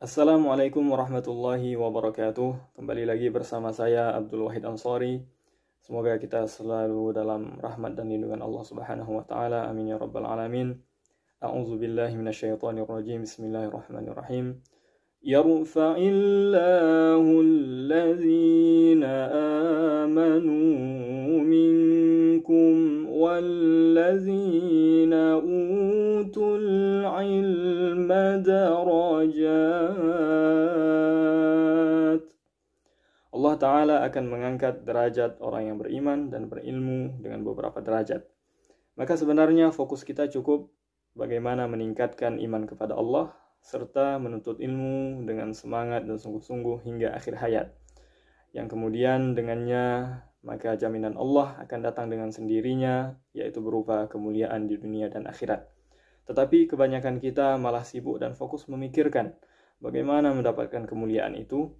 Assalamualaikum warahmatullahi wabarakatuh. Kembali lagi bersama saya Abdul Wahid Ansari. Semoga kita selalu dalam rahmat dan lindungan Allah Subhanahu wa taala. Amin ya rabbal alamin. A'udzu billahi minasyaitonir rajim. Bismillahirrahmanirrahim. Yarfa'illahu allazina amanu minkum wallazina utul ilma darajat. Allah Ta'ala akan mengangkat derajat orang yang beriman dan berilmu dengan beberapa derajat. Maka sebenarnya fokus kita cukup bagaimana meningkatkan iman kepada Allah serta menuntut ilmu dengan semangat dan sungguh-sungguh hingga akhir hayat. Yang kemudian dengannya maka jaminan Allah akan datang dengan sendirinya, yaitu berupa kemuliaan di dunia dan akhirat. Tetapi kebanyakan kita malah sibuk dan fokus memikirkan bagaimana mendapatkan kemuliaan itu,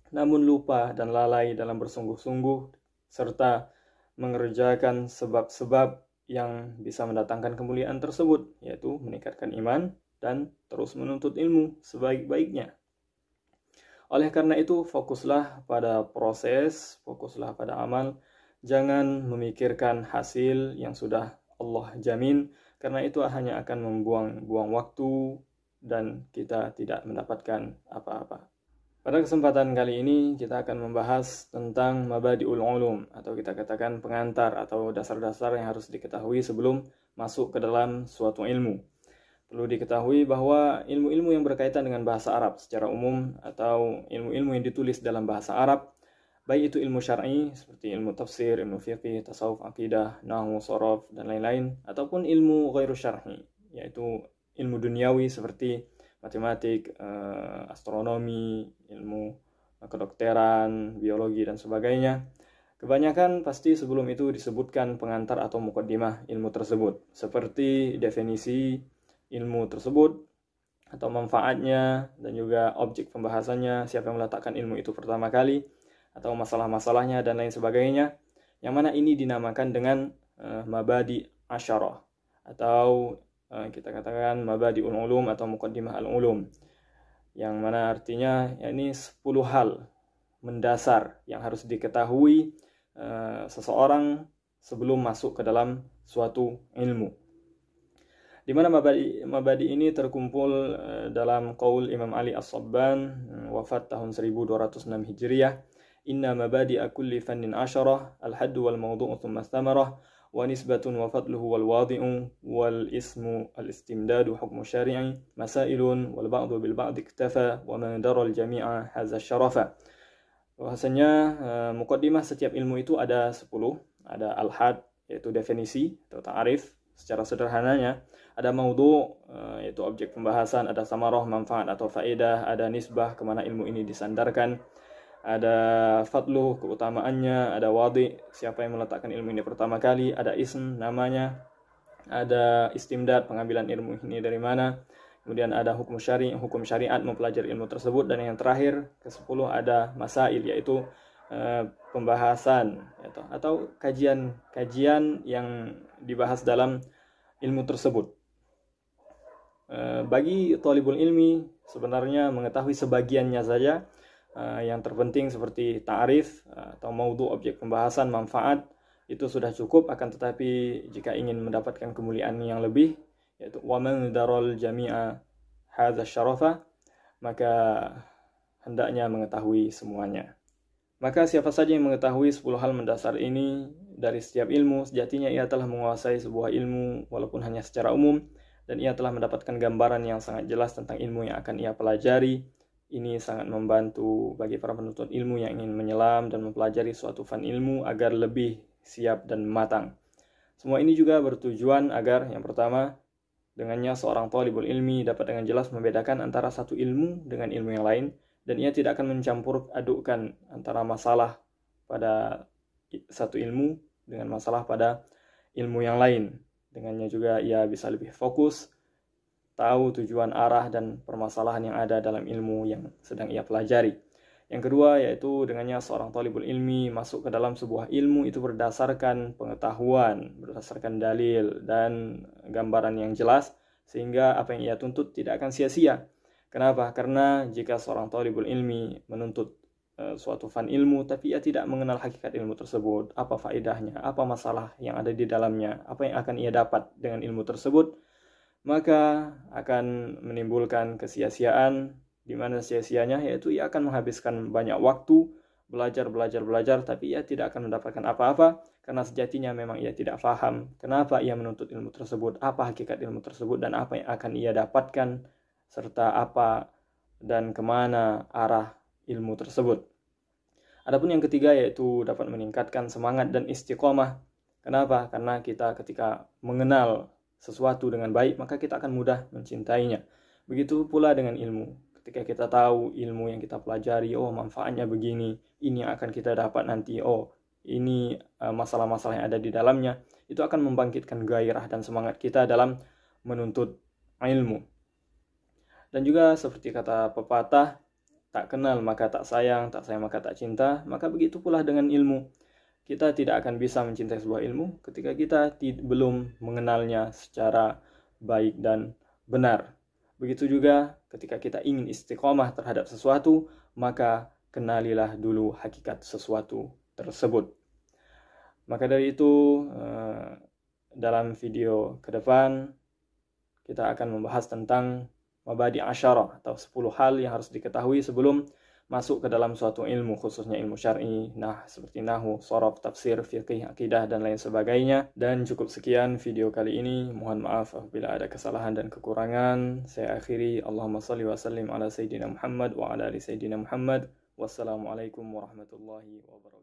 namun lupa dan lalai dalam bersungguh-sungguh serta mengerjakan sebab-sebab yang bisa mendatangkan kemuliaan tersebut, yaitu meningkatkan iman dan terus menuntut ilmu sebaik-baiknya. Oleh karena itu, fokuslah pada proses, fokuslah pada amal, jangan memikirkan hasil yang sudah Allah jamin, karena itu hanya akan membuang-buang waktu dan kita tidak mendapatkan apa-apa. Pada kesempatan kali ini kita akan membahas tentang mabadi'ul ulum, atau kita katakan pengantar atau dasar-dasar yang harus diketahui sebelum masuk ke dalam suatu ilmu. Perlu diketahui bahwa ilmu-ilmu yang berkaitan dengan bahasa Arab secara umum atau ilmu-ilmu yang ditulis dalam bahasa Arab, baik itu ilmu syar'i seperti ilmu tafsir, ilmu fiqih, tasawuf, akidah, nahwu, sharaf, dan lain-lain, ataupun ilmu ghairu syar'i, yaitu ilmu duniawi seperti matematik, astronomi, ilmu kedokteran, biologi, dan sebagainya. Kebanyakan pasti sebelum itu disebutkan pengantar atau muqaddimah ilmu tersebut, seperti definisi ilmu tersebut atau manfaatnya dan juga objek pembahasannya, siapa yang meletakkan ilmu itu pertama kali, atau masalah-masalahnya dan lain sebagainya, yang mana ini dinamakan dengan mabadi asyarah atau kita katakan mabadi'ul ulum atau muqaddimah al-ulum, yang mana artinya ini 10 hal mendasar yang harus diketahui seseorang sebelum masuk ke dalam suatu ilmu. Di mana mabadi ini terkumpul dalam qaul Imam Ali As-Sabban, wafat tahun 1206 Hijriah. Inna mabadi'a kulli fannin asyarah, al-haddu wal mawdu'u thumma thamarah, wa nisbatun wa fadluhu wal wadi'u, wal ismu al-istimdadu hukmu syari'i, masailun wal ba'du bil ba'di iktafa, wa man daral jami'a hadza syarafa. Bahasanya muqaddimah setiap ilmu itu ada 10, ada al-had, yaitu definisi atau ta'arif secara sederhananya, ada maudhu, yaitu objek pembahasan, ada samarah, manfaat atau faedah, ada nisbah, kemana ilmu ini disandarkan, ada fadlu, keutamaannya, ada wadi, siapa yang meletakkan ilmu ini pertama kali, ada ism, namanya, ada istimdad, pengambilan ilmu ini dari mana, kemudian ada hukum syari, hukum syariat mempelajari ilmu tersebut, dan yang terakhir ke-10 ada masail, yaitu pembahasan atau kajian yang dibahas dalam ilmu tersebut. Bagi thalibul ilmi sebenarnya mengetahui sebagiannya saja, yang terpenting seperti ta'arif atau maudhu, objek pembahasan, manfaat, itu sudah cukup. Akan tetapi jika ingin mendapatkan kemuliaan yang lebih, yaitu wa man daral jami'a hadza syarafa, maka hendaknya mengetahui semuanya. Maka siapa saja yang mengetahui 10 hal mendasar ini dari setiap ilmu, sejatinya ia telah menguasai sebuah ilmu walaupun hanya secara umum, dan ia telah mendapatkan gambaran yang sangat jelas tentang ilmu yang akan ia pelajari. Ini sangat membantu bagi para penuntut ilmu yang ingin menyelam dan mempelajari suatu fan ilmu agar lebih siap dan matang. Semua ini juga bertujuan agar yang pertama, dengannya seorang thalibul ilmi dapat dengan jelas membedakan antara satu ilmu dengan ilmu yang lain, dan ia tidak akan mencampur adukkan antara masalah pada satu ilmu dengan masalah pada ilmu yang lain. Dengannya juga ia bisa lebih fokus, tahu tujuan arah dan permasalahan yang ada dalam ilmu yang sedang ia pelajari. Yang kedua, yaitu dengannya seorang thalibul ilmi masuk ke dalam sebuah ilmu itu berdasarkan pengetahuan, berdasarkan dalil dan gambaran yang jelas, sehingga apa yang ia tuntut tidak akan sia-sia. Kenapa? Karena jika seorang thalibul ilmi menuntut suatu fan ilmu, tapi ia tidak mengenal hakikat ilmu tersebut, apa faedahnya, apa masalah yang ada di dalamnya, apa yang akan ia dapat dengan ilmu tersebut, maka akan menimbulkan kesia-siaan, di mana sia-sianya yaitu ia akan menghabiskan banyak waktu belajar, tapi ia tidak akan mendapatkan apa-apa, karena sejatinya memang ia tidak paham kenapa ia menuntut ilmu tersebut, apa hakikat ilmu tersebut, dan apa yang akan ia dapatkan, serta apa dan kemana arah ilmu tersebut. Adapun yang ketiga yaitu dapat meningkatkan semangat dan istiqomah. Kenapa? Karena kita ketika mengenal sesuatu dengan baik, maka kita akan mudah mencintainya. Begitu pula dengan ilmu. Ketika kita tahu ilmu yang kita pelajari, oh manfaatnya begini, ini yang akan kita dapat nanti, oh ini masalah-masalah yang ada di dalamnya, itu akan membangkitkan gairah dan semangat kita dalam menuntut ilmu. Dan juga seperti kata pepatah, tak kenal maka tak sayang maka tak cinta, maka begitu pula dengan ilmu. Kita tidak akan bisa mencintai sebuah ilmu ketika kita belum mengenalnya secara baik dan benar. Begitu juga ketika kita ingin istiqomah terhadap sesuatu, maka kenalilah dulu hakikat sesuatu tersebut. Maka dari itu, dalam video ke depan, kita akan membahas tentang mabadi asyarah atau 10 hal yang harus diketahui sebelum masuk ke dalam suatu ilmu, khususnya ilmu syar'i, seperti nahwu, sharaf, tafsir, fiqih, akidah, dan lain sebagainya. Dan cukup sekian video kali ini. Mohon maaf apabila ada kesalahan dan kekurangan. Saya akhiri. Allahumma salli wa sallim ala Sayyidina Muhammad wa ala ali Sayyidina Muhammad. Wassalamualaikum warahmatullahi wabarakatuh.